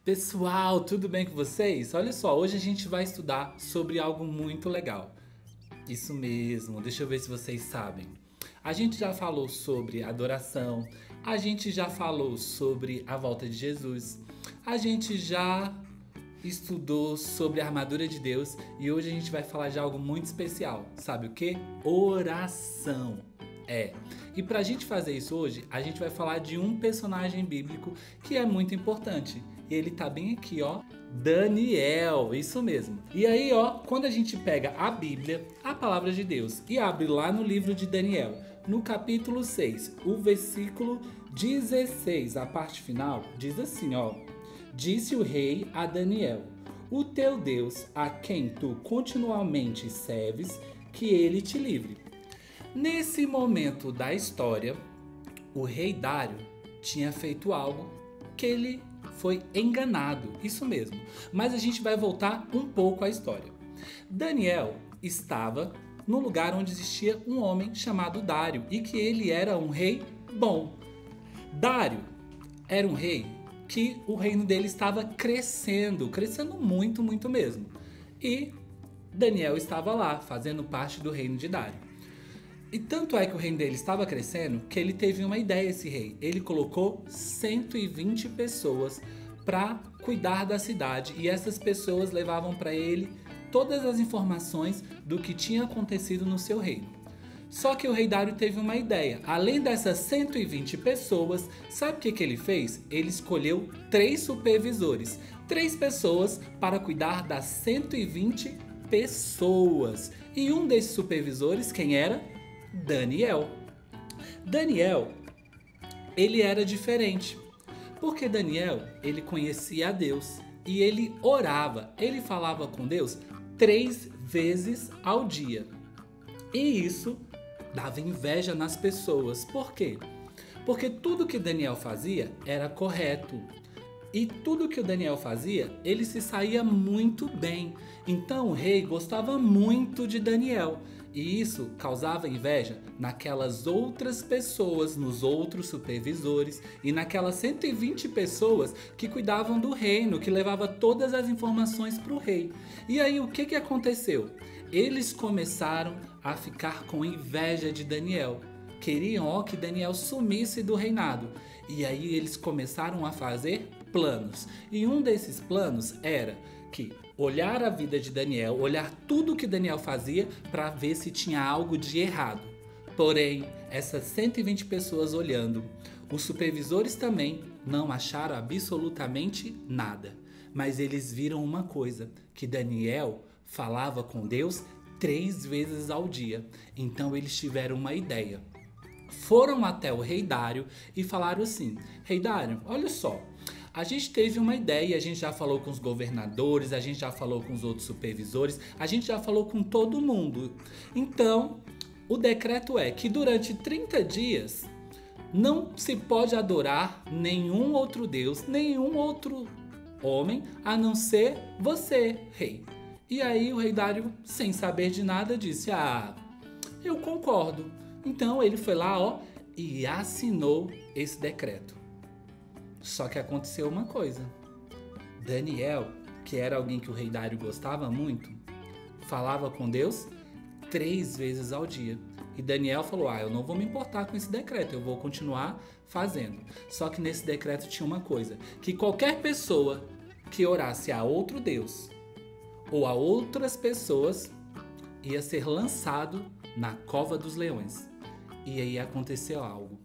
Pessoal, tudo bem com vocês? Olha só, hoje a gente vai estudar sobre algo muito legal. Isso mesmo, deixa eu ver se vocês sabem. A gente já falou sobre adoração, a gente já falou sobre a volta de Jesus, a gente já estudou sobre a armadura de Deus e hoje a gente vai falar de algo muito especial. Sabe o que? Oração. E pra gente fazer isso hoje, a gente vai falar de um personagem bíblico que é muito importante. E ele tá bem aqui, ó. Daniel, isso mesmo. E aí, ó, quando a gente pega a Bíblia, a palavra de Deus, e abre lá no livro de Daniel, no capítulo 6, o versículo 16, a parte final, diz assim, ó. Disse o rei a Daniel: o teu Deus, a quem tu continuamente serves, que ele te livre. Nesse momento da história, o rei Dário tinha feito algo que ele foi enganado, isso mesmo. Mas a gente vai voltar um pouco à história. Daniel estava no lugar onde existia um homem chamado Dário e que ele era um rei bom. Dário era um rei que o reino dele estava crescendo muito, muito mesmo. E Daniel estava lá, fazendo parte do reino de Dário. E tanto é que o reino dele estava crescendo que ele teve uma ideia, esse rei. Ele colocou 120 pessoas para cuidar da cidade e essas pessoas levavam para ele todas as informações do que tinha acontecido no seu reino. Só que o rei Dário teve uma ideia. Além dessas 120 pessoas, sabe o que ele fez? Ele escolheu 3 supervisores, 3 pessoas para cuidar das 120 pessoas. E um desses supervisores, quem era? Daniel. Daniel, ele era diferente, porque Daniel, ele conhecia a Deus e ele orava, ele falava com Deus 3 vezes ao dia. E isso dava inveja nas pessoas. Por quê? Porque tudo que Daniel fazia era correto. E tudo que o Daniel fazia, ele se saía muito bem. Então o rei gostava muito de Daniel. E isso causava inveja naquelas outras pessoas, nos outros supervisores e naquelas 120 pessoas que cuidavam do reino, que levava todas as informações para o rei. E aí o que aconteceu? Eles começaram a ficar com inveja de Daniel. Queriam que Daniel sumisse do reinado. E aí eles começaram a fazer planos. E um desses planos era que olhar a vida de Daniel, olhar tudo que Daniel fazia para ver se tinha algo de errado. Porém, essas 120 pessoas olhando, os supervisores também não acharam absolutamente nada. Mas eles viram uma coisa, que Daniel falava com Deus 3 vezes ao dia. Então eles tiveram uma ideia. Foram até o rei Dário e falaram assim: Rei Dário, olha só, a gente teve uma ideia, a gente já falou com os governadores, a gente já falou com os outros supervisores, a gente já falou com todo mundo. Então, o decreto é que durante 30 dias não se pode adorar nenhum outro Deus, nenhum outro homem, a não ser você, rei. E aí o rei Dário, sem saber de nada, disse: eu concordo. Então ele foi lá, ó, e assinou esse decreto. Só que aconteceu uma coisa. Daniel, que era alguém que o rei Dário gostava muito, falava com Deus 3 vezes ao dia. E Daniel falou: eu não vou me importar com esse decreto, eu vou continuar fazendo. Só que nesse decreto tinha uma coisa, que qualquer pessoa que orasse a outro Deus ou a outras pessoas ia ser lançado na cova dos leões. E aí aconteceu algo.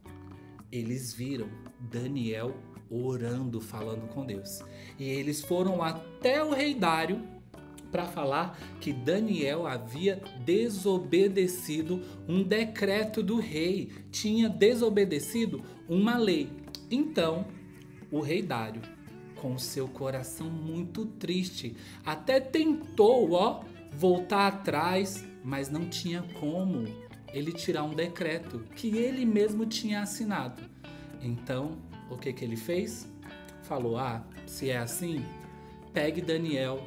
Eles viram Daniel orando, falando com Deus. E eles foram até o rei Dário para falar que Daniel havia desobedecido um decreto do rei, tinha desobedecido uma lei. Então, o rei Dário, com seu coração muito triste, até tentou, ó, voltar atrás, mas não tinha como ele tirar um decreto que ele mesmo tinha assinado. Então, o que ele fez? Falou: se é assim, pegue Daniel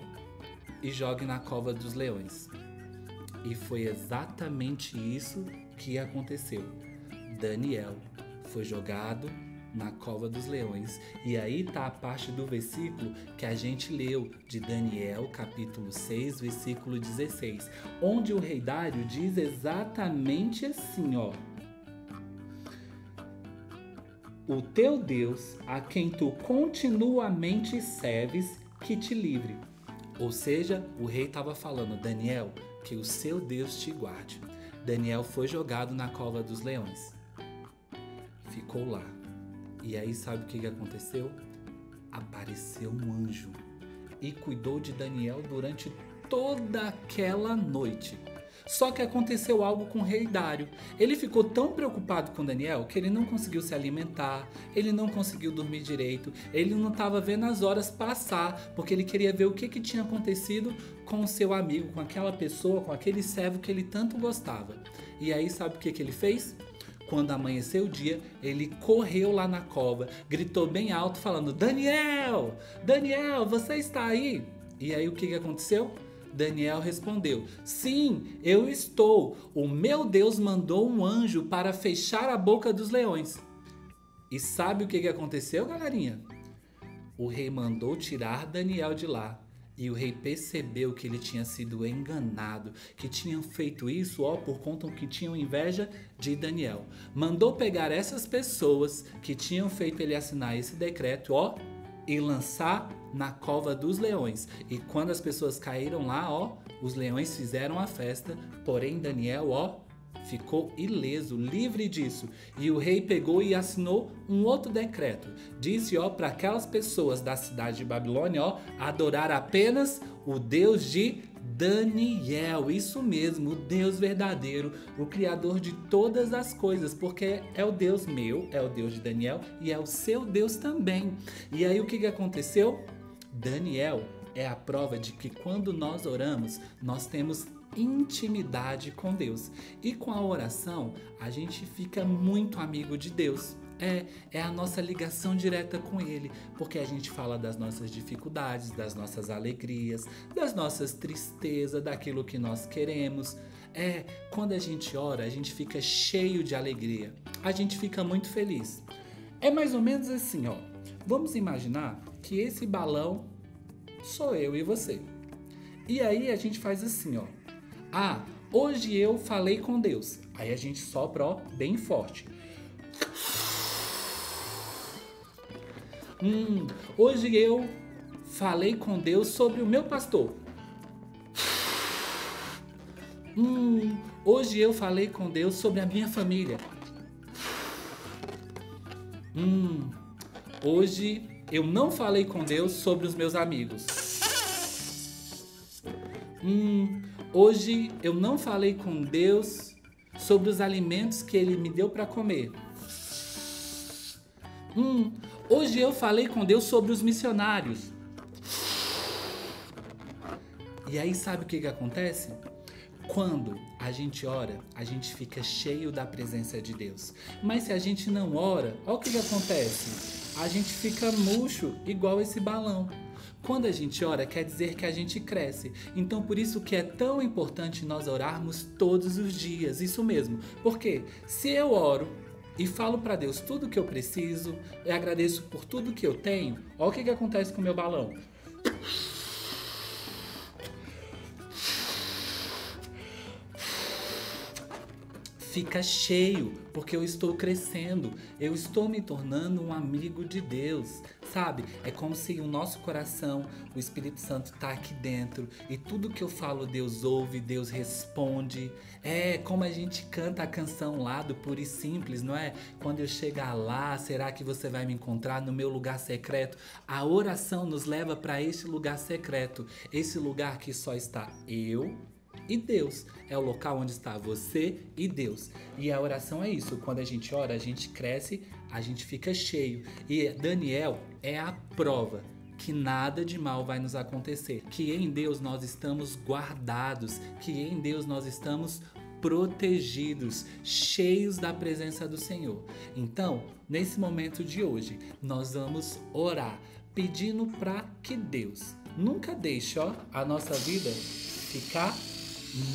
e jogue na cova dos leões. E foi exatamente isso que aconteceu. Daniel foi jogado na cova dos leões. E aí tá a parte do versículo que a gente leu de Daniel, capítulo 6, versículo 16, onde o rei Dário diz exatamente assim, ó: o teu Deus, a quem tu continuamente serves, que te livre. Ou seja, o rei estava falando: Daniel, que o seu Deus te guarde. Daniel foi jogado na cova dos leões. Ficou lá. E aí sabe o que aconteceu? Apareceu um anjo e cuidou de Daniel durante toda aquela noite. Só que aconteceu algo com o rei Dário. Ele ficou tão preocupado com Daniel que ele não conseguiu se alimentar, ele não conseguiu dormir direito, ele não estava vendo as horas passar, porque ele queria ver o que tinha acontecido com o seu amigo, com aquela pessoa, com aquele servo que ele tanto gostava. E aí sabe o que ele fez? Quando amanheceu o dia, ele correu lá na cova, gritou bem alto falando: Daniel! Daniel, você está aí? E aí o que aconteceu? Daniel respondeu: sim, eu estou. O meu Deus mandou um anjo para fechar a boca dos leões. E sabe o que aconteceu, galerinha? O rei mandou tirar Daniel de lá. E o rei percebeu que ele tinha sido enganado, que tinham feito isso por conta que tinham inveja de Daniel. Mandou pegar essas pessoas que tinham feito ele assinar esse decreto, e lançar na cova dos leões. E quando as pessoas caíram lá, os leões fizeram a festa, porém Daniel, ficou ileso, livre disso. E o rei pegou e assinou um outro decreto. Disse, para aquelas pessoas da cidade de Babilônia, adorar apenas o Deus de Daniel. Isso mesmo, o Deus verdadeiro, o Criador de todas as coisas, porque é o Deus meu, é o Deus de Daniel e é o seu Deus também. E aí o que aconteceu? Daniel é a prova de que quando nós oramos, nós temos intimidade com Deus. E com a oração, a gente fica muito amigo de Deus. É a nossa ligação direta com Ele, porque a gente fala das nossas dificuldades, das nossas alegrias, das nossas tristezas, daquilo que nós queremos. Quando a gente ora, a gente fica cheio de alegria, a gente fica muito feliz. É mais ou menos assim, vamos imaginar que esse balão sou eu e você. E aí a gente faz assim, hoje eu falei com Deus. Aí a gente sopra, bem forte. Hoje eu falei com Deus sobre o meu pastor. Hoje eu falei com Deus sobre a minha família. Hoje eu não falei com Deus sobre os meus amigos. Hoje eu não falei com Deus sobre os alimentos que Ele me deu para comer. Hoje eu falei com Deus sobre os missionários. E aí sabe o que acontece? Quando a gente ora, a gente fica cheio da presença de Deus. Mas se a gente não ora, olha o que acontece. A gente fica murcho, igual esse balão. Quando a gente ora, quer dizer que a gente cresce. Então, por isso que é tão importante nós orarmos todos os dias. Isso mesmo. Porque se eu oro e falo para Deus tudo que eu preciso, e agradeço por tudo que eu tenho, olha o que acontece com o meu balão. Fica cheio, porque eu estou crescendo, eu estou me tornando um amigo de Deus, sabe? É como se o nosso coração, o Espírito Santo está aqui dentro e tudo que eu falo Deus ouve, Deus responde. É como a gente canta a canção lá do Puro e Simples, não é? Quando eu chegar lá, será que você vai me encontrar no meu lugar secreto? A oração nos leva para esse lugar secreto, esse lugar que só está eu e Deus. É o local onde está você e Deus. E a oração é isso. Quando a gente ora, a gente cresce, a gente fica cheio. E Daniel é a prova que nada de mal vai nos acontecer. Que em Deus nós estamos guardados. Que em Deus nós estamos protegidos, cheios da presença do Senhor. Então, nesse momento de hoje, nós vamos orar, pedindo para que Deus nunca deixe a nossa vida ficar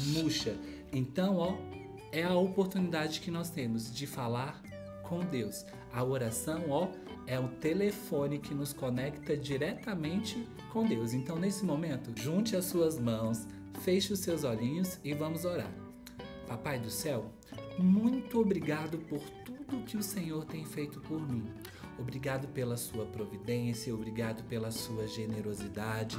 murcha. Então, é a oportunidade que nós temos de falar com Deus. A oração, ó, é o telefone que nos conecta diretamente com Deus. Então, nesse momento, junte as suas mãos, feche os seus olhinhos e vamos orar. Papai do céu, muito obrigado por tudo que o Senhor tem feito por mim. Obrigado pela sua providência, obrigado pela sua generosidade,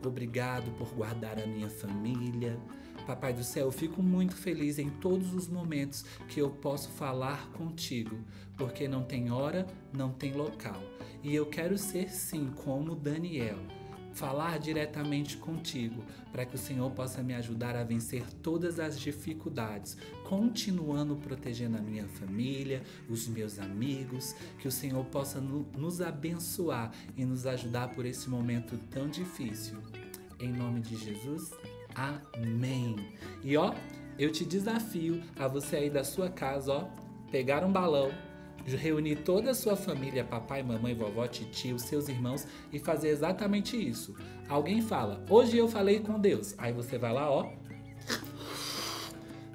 obrigado por guardar a minha família. Papai do céu, eu fico muito feliz em todos os momentos que eu posso falar contigo, porque não tem hora, não tem local. E eu quero ser, sim, como Daniel, falar diretamente contigo, para que o Senhor possa me ajudar a vencer todas as dificuldades, continuando protegendo a minha família, os meus amigos, que o Senhor possa nos abençoar e nos ajudar por esse momento tão difícil. Em nome de Jesus, amém. E ó, eu te desafio a você aí da sua casa, ó, pegar um balão, reunir toda a sua família, papai, mamãe, vovó, titio, seus irmãos e fazer exatamente isso. Alguém fala, hoje eu falei com Deus. Aí você vai lá, ó,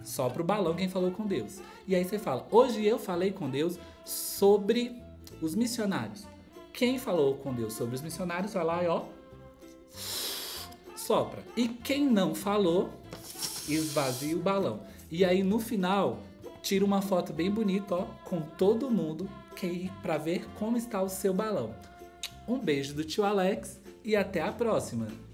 sopra o balão quem falou com Deus. E aí você fala, hoje eu falei com Deus sobre os missionários. Quem falou com Deus sobre os missionários, vai lá e ó, sopra. E quem não falou, esvazia o balão. E aí no final, tira uma foto bem bonita, ó, com todo mundo para ver como está o seu balão. Um beijo do tio Alex e até a próxima!